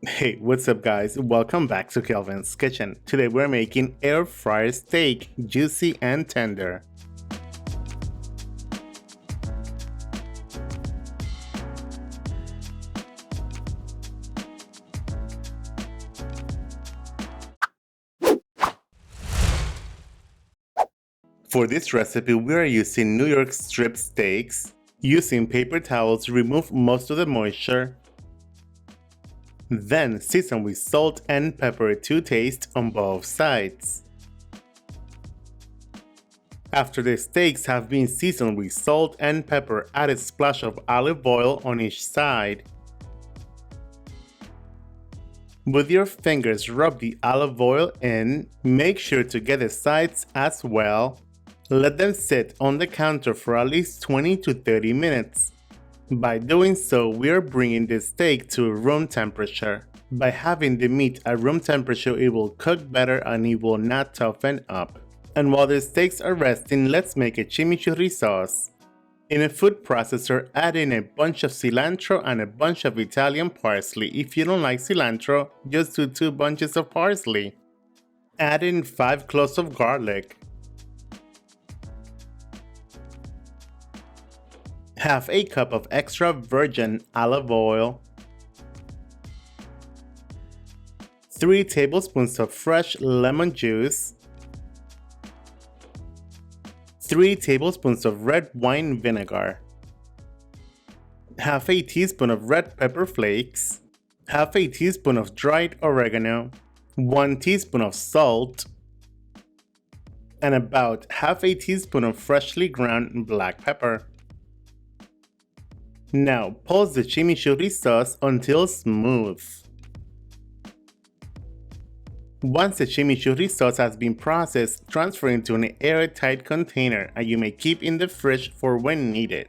Hey, what's up guys? Welcome back to Kelvin's Kitchen. Today we're making air fryer steak, juicy and tender. For this recipe, we are using New York strip steaks. Using paper towels, remove most of the moisture. Then season with salt and pepper to taste on both sides. After the steaks have been seasoned with salt and pepper, add a splash of olive oil on each side. With your fingers, rub the olive oil in. Make sure to get the sides as well. Let them sit on the counter for at least 20 to 30 minutes. By doing so, we are bringing the steak to room temperature. By having the meat at room temperature, it will cook better and it will not toughen up. And while the steaks are resting, let's make a chimichurri sauce. In a food processor, add in a bunch of cilantro and a bunch of Italian parsley. If you don't like cilantro, just do 2 bunches of parsley. Add in 5 cloves of garlic. Half a cup of extra virgin olive oil. 3 tablespoons of fresh lemon juice. 3 tablespoons of red wine vinegar. Half a teaspoon of red pepper flakes. Half a teaspoon of dried oregano. 1 teaspoon of salt. And about half a teaspoon of freshly ground black pepper. Now pulse the chimichurri sauce until smooth. Once the chimichurri sauce has been processed, transfer into an airtight container and you may keep in the fridge for when needed.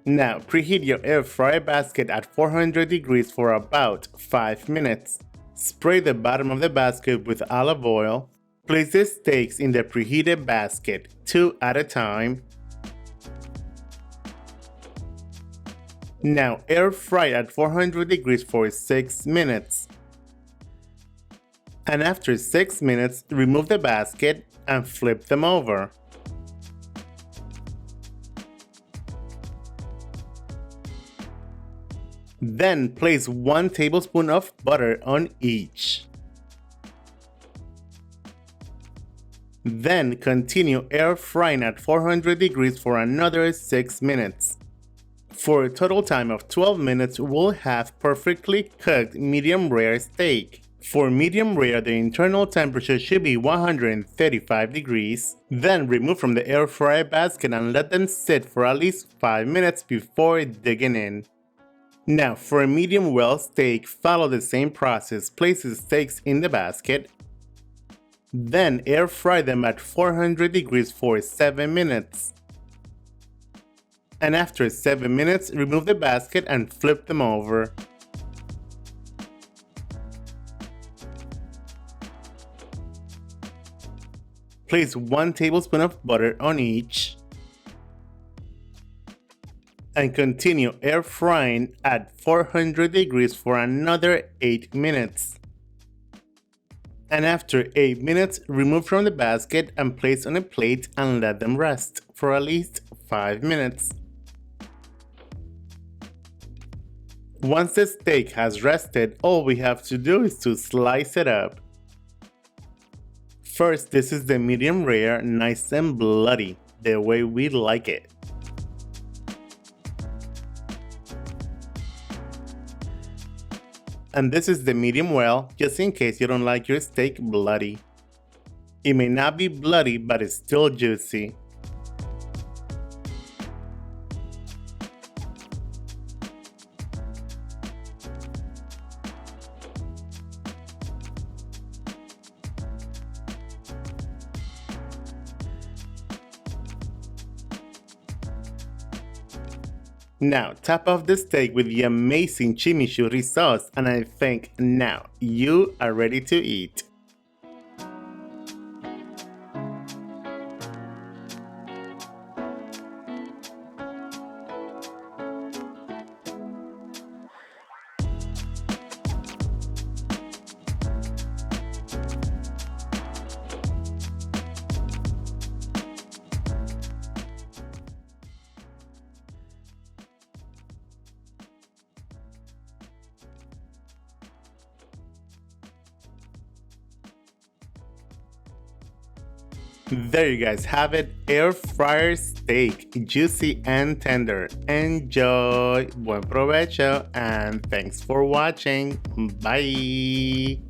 Now preheat your air fryer basket at 400 degrees for about 5 minutes. Spray the bottom of the basket with olive oil. Place the steaks in the preheated basket, 2 at a time. Now air fry at 400 degrees for 6 minutes. And after 6 minutes, remove the basket and flip them over. Then place 1 tablespoon of butter on each. Then continue air frying at 400 degrees for another 6 minutes. For a total time of 12 minutes, we'll have perfectly cooked medium rare steak. For medium rare, the internal temperature should be 135 degrees. Then remove from the air fryer basket and let them sit for at least 5 minutes before digging in. Now for a medium well steak, follow the same process. Place the steaks in the basket. Then air fry them at 400 degrees for 7 minutes. And after 7 minutes, remove the basket and flip them over. Place 1 tablespoon of butter on each. And continue air frying at 400 degrees for another 8 minutes. And after 8 minutes, remove from the basket and place on a plate and let them rest for at least 5 minutes. Once the steak has rested, all we have to do is to slice it up. First, this is the medium rare, nice and bloody, the way we like it. And this is the medium well, just in case you don't like your steak bloody. It may not be bloody, but it's still juicy. Now top off the steak with the amazing chimichurri sauce and I think now you are ready to eat. There you guys have it, air fryer steak, juicy and tender. Enjoy, buen provecho, and thanks for watching. Bye.